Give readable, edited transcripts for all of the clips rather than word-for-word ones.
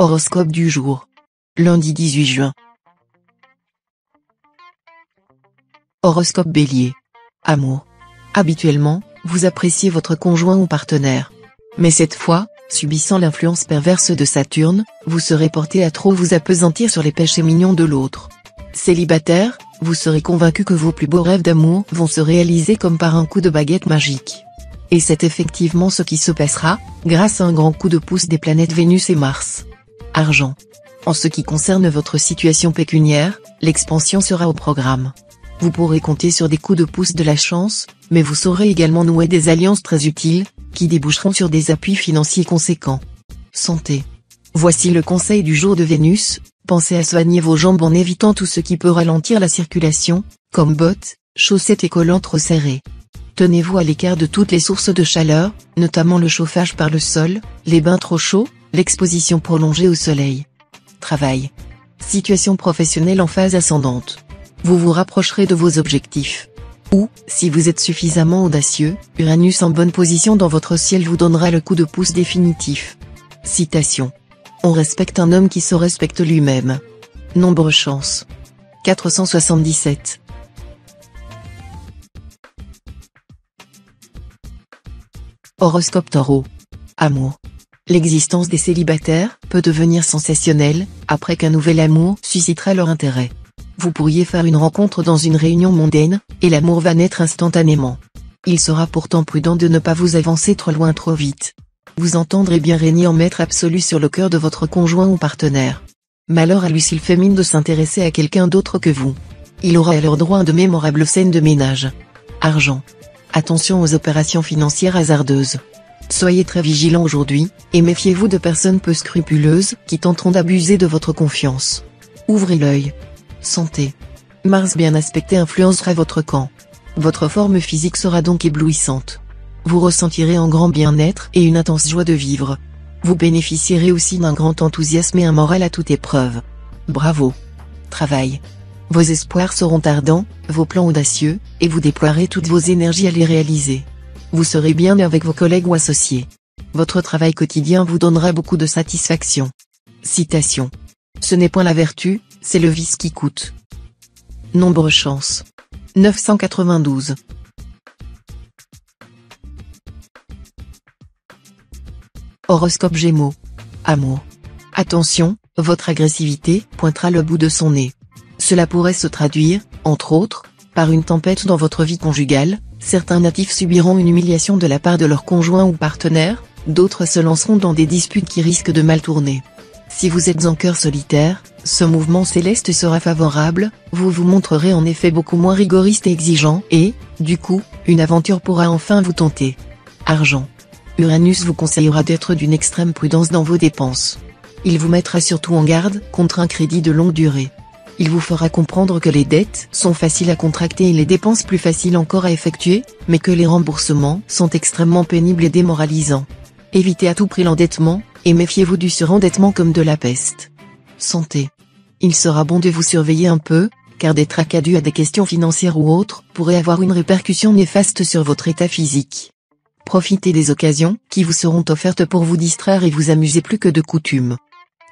Horoscope du jour. Lundi 18 juin. Horoscope Bélier. Amour. Habituellement, vous appréciez votre conjoint ou partenaire. Mais cette fois, subissant l'influence perverse de Saturne, vous serez porté à trop vous appesantir sur les péchés mignons de l'autre. Célibataire, vous serez convaincu que vos plus beaux rêves d'amour vont se réaliser comme par un coup de baguette magique. Et c'est effectivement ce qui se passera, grâce à un grand coup de pouce des planètes Vénus et Mars. Argent. En ce qui concerne votre situation pécuniaire, l'expansion sera au programme. Vous pourrez compter sur des coups de pouce de la chance, mais vous saurez également nouer des alliances très utiles, qui déboucheront sur des appuis financiers conséquents. Santé. Voici le conseil du jour de Vénus, pensez à soigner vos jambes en évitant tout ce qui peut ralentir la circulation, comme bottes, chaussettes et collants trop serrés. Tenez-vous à l'écart de toutes les sources de chaleur, notamment le chauffage par le sol, les bains trop chauds, l'exposition prolongée au soleil. Travail. Situation professionnelle en phase ascendante. Vous vous rapprocherez de vos objectifs. Ou, si vous êtes suffisamment audacieux, Uranus en bonne position dans votre ciel vous donnera le coup de pouce définitif. Citation. On respecte un homme qui se respecte lui-même. Nombre chance. 477. Horoscope Taureau. Amour. L'existence des célibataires peut devenir sensationnelle, après qu'un nouvel amour suscitera leur intérêt. Vous pourriez faire une rencontre dans une réunion mondaine, et l'amour va naître instantanément. Il sera pourtant prudent de ne pas vous avancer trop loin trop vite. Vous entendrez bien régner en maître absolu sur le cœur de votre conjoint ou partenaire. Malheur à lui s'il fait mine de s'intéresser à quelqu'un d'autre que vous. Il aura alors droit à de mémorables scènes de ménage. Argent. Attention aux opérations financières hasardeuses. Soyez très vigilant aujourd'hui, et méfiez-vous de personnes peu scrupuleuses qui tenteront d'abuser de votre confiance. Ouvrez l'œil. Santé. Mars bien aspecté influencera votre camp. Votre forme physique sera donc éblouissante. Vous ressentirez un grand bien-être et une intense joie de vivre. Vous bénéficierez aussi d'un grand enthousiasme et un moral à toute épreuve. Bravo. Travail. Vos espoirs seront ardents, vos plans audacieux, et vous déploierez toutes vos énergies à les réaliser. Vous serez bien avec vos collègues ou associés. Votre travail quotidien vous donnera beaucoup de satisfaction. Citation. Ce n'est point la vertu, c'est le vice qui coûte. Nombre chance. 992. Horoscope Gémeaux. Amour. Attention, votre agressivité pointera le bout de son nez. Cela pourrait se traduire, entre autres, par une tempête dans votre vie conjugale. Certains natifs subiront une humiliation de la part de leur conjoint ou partenaire, d'autres se lanceront dans des disputes qui risquent de mal tourner. Si vous êtes en cœur solitaire, ce mouvement céleste sera favorable, vous vous montrerez en effet beaucoup moins rigoriste et exigeant et, du coup, une aventure pourra enfin vous tenter. Argent. Uranus vous conseillera d'être d'une extrême prudence dans vos dépenses. Il vous mettra surtout en garde contre un crédit de longue durée. Il vous fera comprendre que les dettes sont faciles à contracter et les dépenses plus faciles encore à effectuer, mais que les remboursements sont extrêmement pénibles et démoralisants. Évitez à tout prix l'endettement, et méfiez-vous du surendettement comme de la peste. Santé. Il sera bon de vous surveiller un peu, car des tracas dus à des questions financières ou autres pourraient avoir une répercussion néfaste sur votre état physique. Profitez des occasions qui vous seront offertes pour vous distraire et vous amuser plus que de coutume.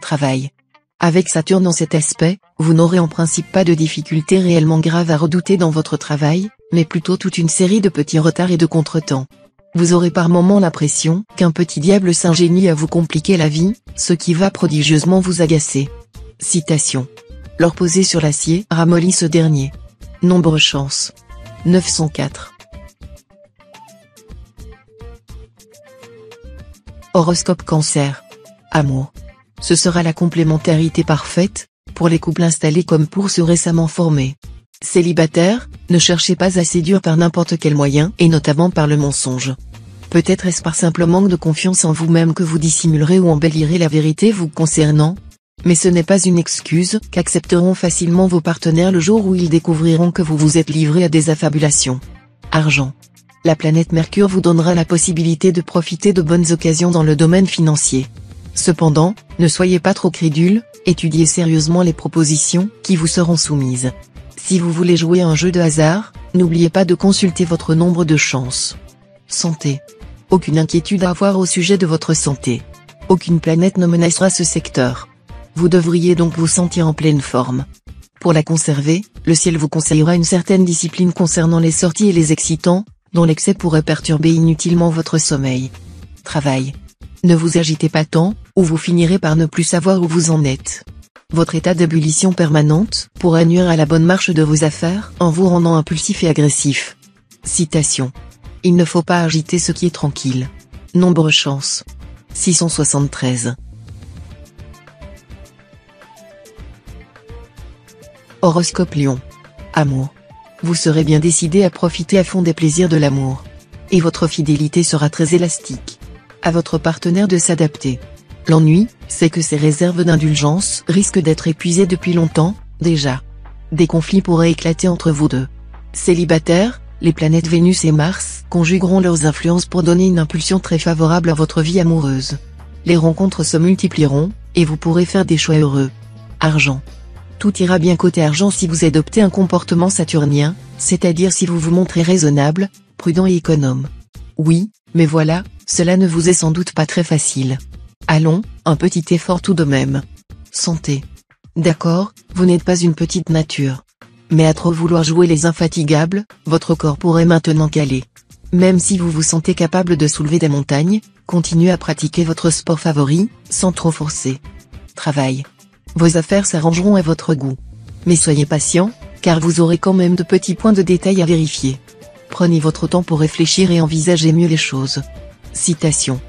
Travail. Avec Saturne dans cet aspect, vous n'aurez en principe pas de difficultés réellement graves à redouter dans votre travail, mais plutôt toute une série de petits retards et de contretemps. Vous aurez par moments l'impression qu'un petit diable s'ingénie à vous compliquer la vie, ce qui va prodigieusement vous agacer. Citation. L'or posé sur l'acier ramollit ce dernier. Nombre chance. 904. Horoscope Cancer. Amour. Ce sera la complémentarité parfaite, pour les couples installés comme pour ceux récemment formés. Célibataires, ne cherchez pas à séduire par n'importe quel moyen et notamment par le mensonge. Peut-être est-ce par simple manque de confiance en vous-même que vous dissimulerez ou embellirez la vérité vous concernant. Mais ce n'est pas une excuse qu'accepteront facilement vos partenaires le jour où ils découvriront que vous vous êtes livré à des affabulations. Argent. La planète Mercure vous donnera la possibilité de profiter de bonnes occasions dans le domaine financier. Cependant, ne soyez pas trop crédule, étudiez sérieusement les propositions qui vous seront soumises. Si vous voulez jouer à un jeu de hasard, n'oubliez pas de consulter votre nombre de chances. Santé. Aucune inquiétude à avoir au sujet de votre santé. Aucune planète ne menacera ce secteur. Vous devriez donc vous sentir en pleine forme. Pour la conserver, le ciel vous conseillera une certaine discipline concernant les sorties et les excitants, dont l'excès pourrait perturber inutilement votre sommeil. Travail. Ne vous agitez pas tant, ou vous finirez par ne plus savoir où vous en êtes. Votre état d'ébullition permanente pourrait nuire à la bonne marche de vos affaires en vous rendant impulsif et agressif. Citation. Il ne faut pas agiter ce qui est tranquille. Nombre chance. 673. Horoscope Lion. Amour. Vous serez bien décidé à profiter à fond des plaisirs de l'amour. Et votre fidélité sera très élastique. À votre partenaire de s'adapter. L'ennui, c'est que ces réserves d'indulgence risquent d'être épuisées depuis longtemps, déjà. Des conflits pourraient éclater entre vous deux. Célibataire, les planètes Vénus et Mars conjugueront leurs influences pour donner une impulsion très favorable à votre vie amoureuse. Les rencontres se multiplieront, et vous pourrez faire des choix heureux. Argent. Tout ira bien côté argent si vous adoptez un comportement saturnien, c'est-à-dire si vous vous montrez raisonnable, prudent et économe. Oui, mais voilà, cela ne vous est sans doute pas très facile. Allons, un petit effort tout de même. Santé. D'accord, vous n'êtes pas une petite nature. Mais à trop vouloir jouer les infatigables, votre corps pourrait maintenant caler. Même si vous vous sentez capable de soulever des montagnes, continuez à pratiquer votre sport favori, sans trop forcer. Travail. Vos affaires s'arrangeront à votre goût. Mais soyez patient, car vous aurez quand même de petits points de détail à vérifier. Prenez votre temps pour réfléchir et envisager mieux les choses. Citation.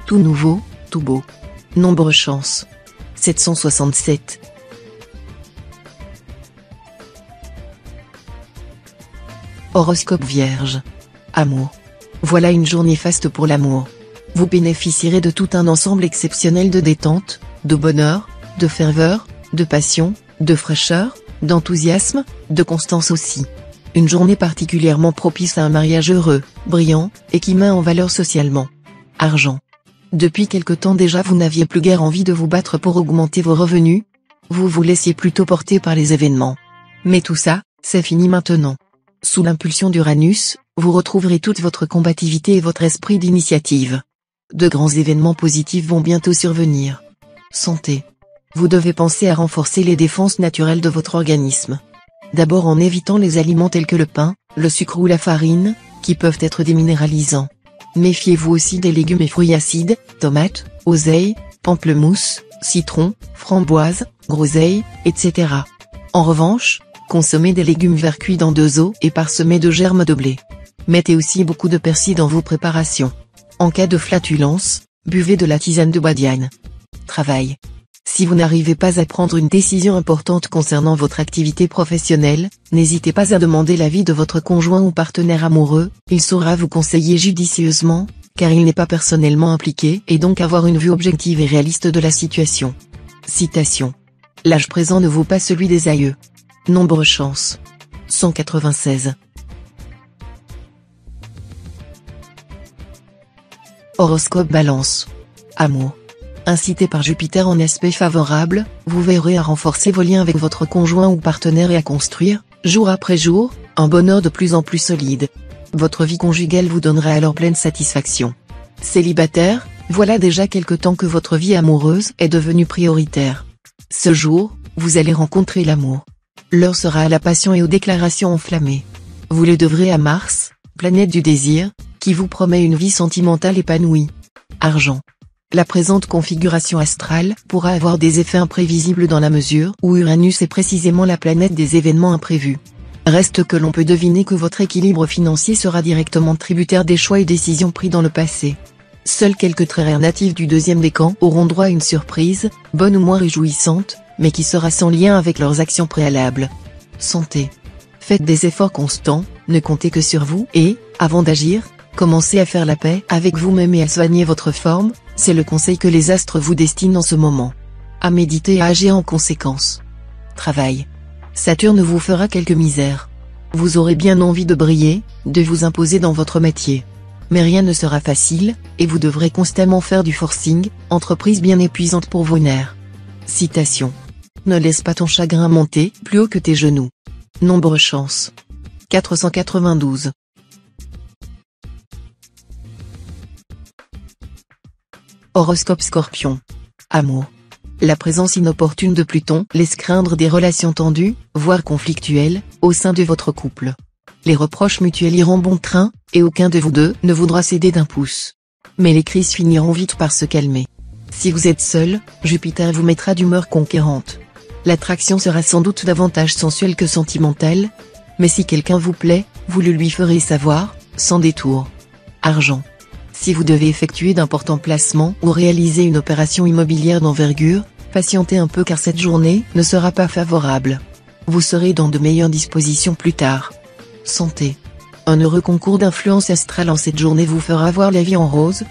Tout nouveau, tout beau. Nombre chance. 767. Horoscope Vierge. Amour. Voilà une journée faste pour l'amour. Vous bénéficierez de tout un ensemble exceptionnel de détente, de bonheur, de ferveur, de passion, de fraîcheur, d'enthousiasme, de constance aussi. Une journée particulièrement propice à un mariage heureux, brillant, et qui met en valeur socialement. Argent. Depuis quelque temps déjà vous n'aviez plus guère envie de vous battre pour augmenter vos revenus. Vous vous laissiez plutôt porter par les événements. Mais tout ça, c'est fini maintenant. Sous l'impulsion d'Uranus, vous retrouverez toute votre combativité et votre esprit d'initiative. De grands événements positifs vont bientôt survenir. Santé. Vous devez penser à renforcer les défenses naturelles de votre organisme. D'abord en évitant les aliments tels que le pain, le sucre ou la farine, qui peuvent être déminéralisants. Méfiez-vous aussi des légumes et fruits acides, tomates, oseilles, pamplemousse, citron, framboises, groseilles, etc. En revanche, consommez des légumes verts cuits dans 2 eaux et parsemés de germes de blé. Mettez aussi beaucoup de persil dans vos préparations. En cas de flatulence, buvez de la tisane de badiane. Travail. Si vous n'arrivez pas à prendre une décision importante concernant votre activité professionnelle, n'hésitez pas à demander l'avis de votre conjoint ou partenaire amoureux, il saura vous conseiller judicieusement, car il n'est pas personnellement impliqué et donc avoir une vue objective et réaliste de la situation. Citation. L'âge présent ne vaut pas celui des aïeux. Nombre chance. 196. Horoscope Balance. Amour. Incité par Jupiter en aspect favorable, vous veillerez à renforcer vos liens avec votre conjoint ou partenaire et à construire, jour après jour, un bonheur de plus en plus solide. Votre vie conjugale vous donnera alors pleine satisfaction. Célibataire, voilà déjà quelque temps que votre vie amoureuse est devenue prioritaire. Ce jour, vous allez rencontrer l'amour. L'heure sera à la passion et aux déclarations enflammées. Vous le devrez à Mars, planète du désir, qui vous promet une vie sentimentale épanouie. Argent. La présente configuration astrale pourra avoir des effets imprévisibles dans la mesure où Uranus est précisément la planète des événements imprévus. Reste que l'on peut deviner que votre équilibre financier sera directement tributaire des choix et décisions pris dans le passé. Seuls quelques très rares natifs du deuxième décan auront droit à une surprise, bonne ou moins réjouissante, mais qui sera sans lien avec leurs actions préalables. Santé. Faites des efforts constants, ne comptez que sur vous et, avant d'agir, commencez à faire la paix avec vous-même et à soigner votre forme, c'est le conseil que les astres vous destinent en ce moment. À méditer et à agir en conséquence. Travail. Saturne vous fera quelques misères. Vous aurez bien envie de briller, de vous imposer dans votre métier. Mais rien ne sera facile, et vous devrez constamment faire du forcing, entreprise bien épuisante pour vos nerfs. Citation. Ne laisse pas ton chagrin monter plus haut que tes genoux. Nombre chance. 492. Horoscope Scorpion. Amour. La présence inopportune de Pluton laisse craindre des relations tendues, voire conflictuelles, au sein de votre couple. Les reproches mutuels iront bon train, et aucun de vous deux ne voudra céder d'un pouce. Mais les crises finiront vite par se calmer. Si vous êtes seul, Jupiter vous mettra d'humeur conquérante. L'attraction sera sans doute davantage sensuelle que sentimentale, mais si quelqu'un vous plaît, vous le lui ferez savoir, sans détour. Argent. Si vous devez effectuer d'importants placements ou réaliser une opération immobilière d'envergure, patientez un peu car cette journée ne sera pas favorable. Vous serez dans de meilleures dispositions plus tard. Santé. Un heureux concours d'influence astrale en cette journée vous fera voir la vie en rose.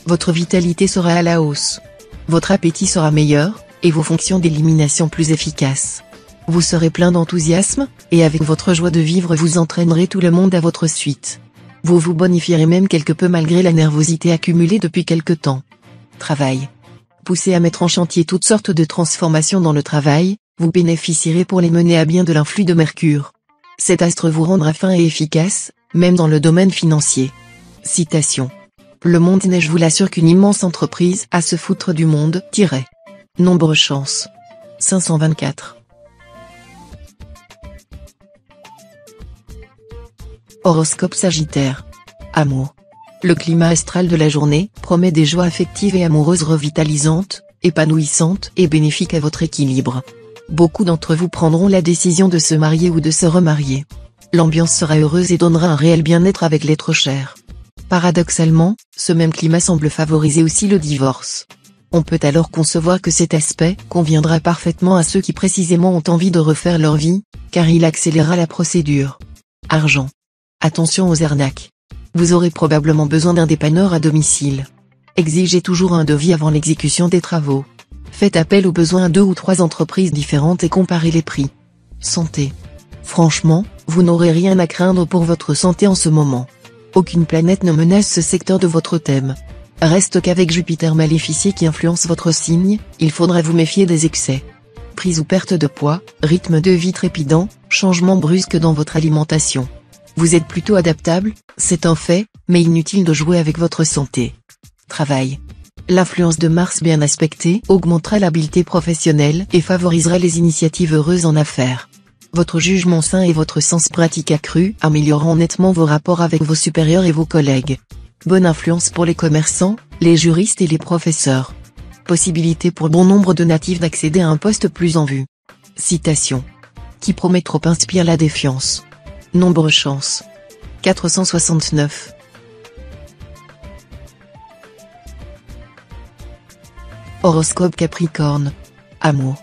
Votre vitalité sera à la hausse. Votre appétit sera meilleur, et vos fonctions d'élimination plus efficaces. Vous serez plein d'enthousiasme, et avec votre joie de vivre vous entraînerez tout le monde à votre suite. Vous vous bonifierez même quelque peu malgré la nervosité accumulée depuis quelque temps. Travail. Poussé à mettre en chantier toutes sortes de transformations dans le travail, vous bénéficierez pour les mener à bien de l'influx de Mercure. Cet astre vous rendra fin et efficace, même dans le domaine financier. Citation. Le monde n'est, je vous l'assure, qu'une immense entreprise à se foutre du monde. Nombre chance. 524. Horoscope Sagittaire. Amour. Le climat astral de la journée promet des joies affectives et amoureuses revitalisantes, épanouissantes et bénéfiques à votre équilibre. Beaucoup d'entre vous prendront la décision de se marier ou de se remarier. L'ambiance sera heureuse et donnera un réel bien-être avec l'être cher. Paradoxalement, ce même climat semble favoriser aussi le divorce. On peut alors concevoir que cet aspect conviendra parfaitement à ceux qui précisément ont envie de refaire leur vie, car il accélérera la procédure. Argent. Attention aux arnaques. Vous aurez probablement besoin d'un dépanneur à domicile. Exigez toujours un devis avant l'exécution des travaux. Faites appel aux besoins à 2 ou 3 entreprises différentes et comparez les prix. Santé. Franchement, vous n'aurez rien à craindre pour votre santé en ce moment. Aucune planète ne menace ce secteur de votre thème. Reste qu'avec Jupiter maléficié qui influence votre signe, il faudra vous méfier des excès. Prise ou perte de poids, rythme de vie trépidant, changement brusque dans votre alimentation. Vous êtes plutôt adaptable, c'est un fait, mais inutile de jouer avec votre santé. Travail. L'influence de Mars bien aspectée augmentera l'habileté professionnelle et favorisera les initiatives heureuses en affaires. Votre jugement sain et votre sens pratique accru amélioreront nettement vos rapports avec vos supérieurs et vos collègues. Bonne influence pour les commerçants, les juristes et les professeurs. Possibilité pour bon nombre de natifs d'accéder à un poste plus en vue. Citation. Qui promet trop inspire la défiance. Nombre chance. 469. Horoscope Capricorne. Amour.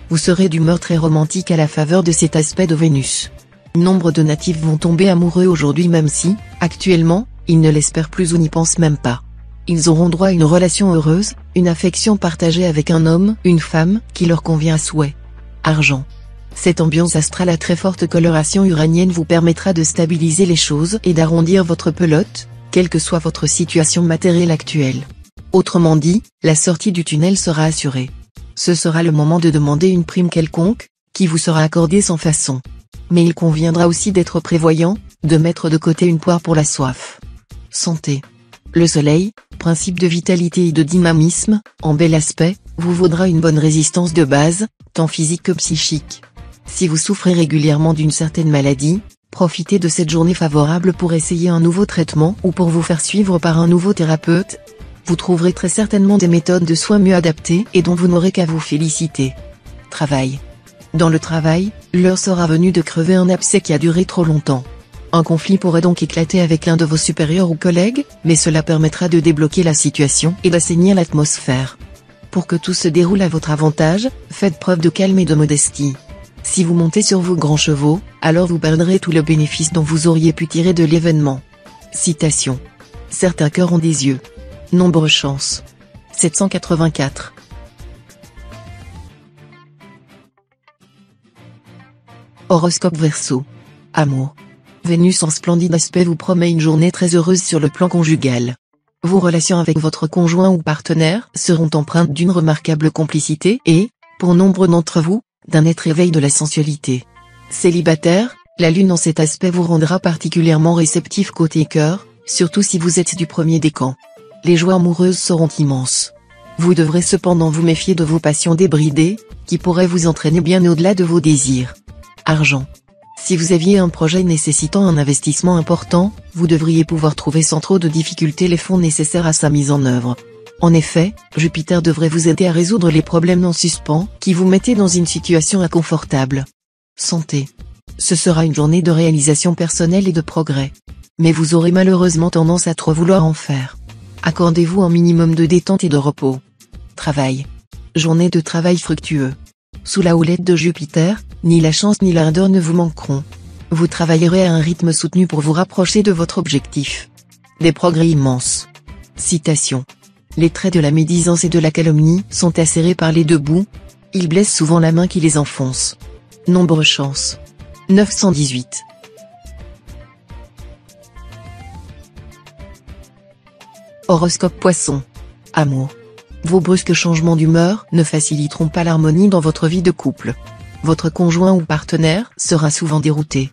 Vous serez d'humeur très romantique à la faveur de cet aspect de Vénus. Nombre de natifs vont tomber amoureux aujourd'hui même si, actuellement, ils ne l'espèrent plus ou n'y pensent même pas. Ils auront droit à une relation heureuse, une affection partagée avec un homme, une femme, qui leur convient à souhait. Argent. Cette ambiance astrale à très forte coloration uranienne vous permettra de stabiliser les choses et d'arrondir votre pelote, quelle que soit votre situation matérielle actuelle. Autrement dit, la sortie du tunnel sera assurée. Ce sera le moment de demander une prime quelconque, qui vous sera accordée sans façon. Mais il conviendra aussi d'être prévoyant, de mettre de côté une poire pour la soif. Santé. Le soleil, principe de vitalité et de dynamisme, en bel aspect, vous vaudra une bonne résistance de base, tant physique que psychique. Si vous souffrez régulièrement d'une certaine maladie, profitez de cette journée favorable pour essayer un nouveau traitement ou pour vous faire suivre par un nouveau thérapeute. Vous trouverez très certainement des méthodes de soins mieux adaptées et dont vous n'aurez qu'à vous féliciter. Travail. Dans le travail, l'heure sera venue de crever un abcès qui a duré trop longtemps. Un conflit pourrait donc éclater avec l'un de vos supérieurs ou collègues, mais cela permettra de débloquer la situation et d'assainir l'atmosphère. Pour que tout se déroule à votre avantage, faites preuve de calme et de modestie. Si vous montez sur vos grands chevaux, alors vous perdrez tout le bénéfice dont vous auriez pu tirer de l'événement. Citation. Certains cœurs ont des yeux. Nombre chance. 784. Horoscope Verseau. Amour. Vénus en splendide aspect vous promet une journée très heureuse sur le plan conjugal. Vos relations avec votre conjoint ou partenaire seront empreintes d'une remarquable complicité et, pour nombre d'entre vous, d'un net réveil de la sensualité. Célibataire, la lune en cet aspect vous rendra particulièrement réceptif côté cœur, surtout si vous êtes du premier décan. Les joies amoureuses seront immenses. Vous devrez cependant vous méfier de vos passions débridées, qui pourraient vous entraîner bien au-delà de vos désirs. Argent. Si vous aviez un projet nécessitant un investissement important, vous devriez pouvoir trouver sans trop de difficultés les fonds nécessaires à sa mise en œuvre. En effet, Jupiter devrait vous aider à résoudre les problèmes en suspens qui vous mettaient dans une situation inconfortable. Santé. Ce sera une journée de réalisation personnelle et de progrès. Mais vous aurez malheureusement tendance à trop vouloir en faire. Accordez-vous un minimum de détente et de repos. Travail. Journée de travail fructueux. Sous la houlette de Jupiter, ni la chance ni l'ardeur ne vous manqueront. Vous travaillerez à un rythme soutenu pour vous rapprocher de votre objectif. Des progrès immenses. Citation. Les traits de la médisance et de la calomnie sont acérés par les deux bouts. Ils blessent souvent la main qui les enfonce. Nombre chance. 918. Horoscope Poisson. Amour. Vos brusques changements d'humeur ne faciliteront pas l'harmonie dans votre vie de couple. Votre conjoint ou partenaire sera souvent dérouté.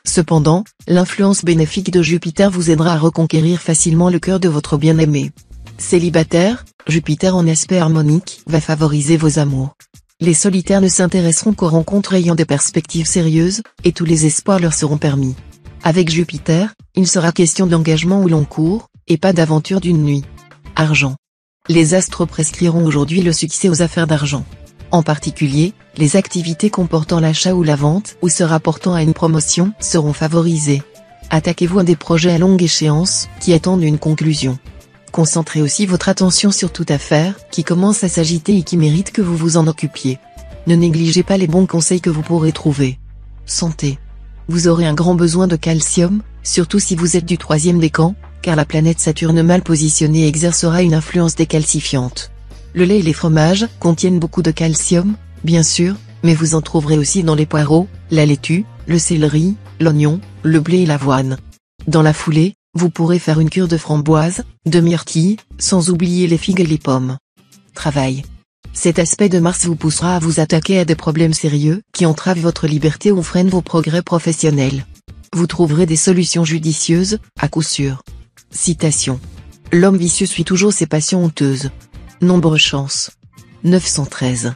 Cependant, l'influence bénéfique de Jupiter vous aidera à reconquérir facilement le cœur de votre bien-aimé. Célibataire, Jupiter en aspect harmonique va favoriser vos amours. Les solitaires ne s'intéresseront qu'aux rencontres ayant des perspectives sérieuses, et tous les espoirs leur seront permis. Avec Jupiter, il sera question d'engagement au long cours, et pas d'aventure d'une nuit. Argent. Les astres prescriront aujourd'hui le succès aux affaires d'argent. En particulier, les activités comportant l'achat ou la vente ou se rapportant à une promotion seront favorisées. Attaquez-vous à des projets à longue échéance qui attendent une conclusion. Concentrez aussi votre attention sur toute affaire qui commence à s'agiter et qui mérite que vous vous en occupiez. Ne négligez pas les bons conseils que vous pourrez trouver. Santé. Vous aurez un grand besoin de calcium, surtout si vous êtes du troisième décan, car la planète Saturne mal positionnée exercera une influence décalcifiante. Le lait et les fromages contiennent beaucoup de calcium, bien sûr, mais vous en trouverez aussi dans les poireaux, la laitue, le céleri, l'oignon, le blé et l'avoine. Dans la foulée, vous pourrez faire une cure de framboises, de myrtilles, sans oublier les figues et les pommes. Travail. Cet aspect de Mars vous poussera à vous attaquer à des problèmes sérieux qui entravent votre liberté ou freinent vos progrès professionnels. Vous trouverez des solutions judicieuses, à coup sûr. Citation. L'homme vicieux suit toujours ses passions honteuses. Nombre chance. 913.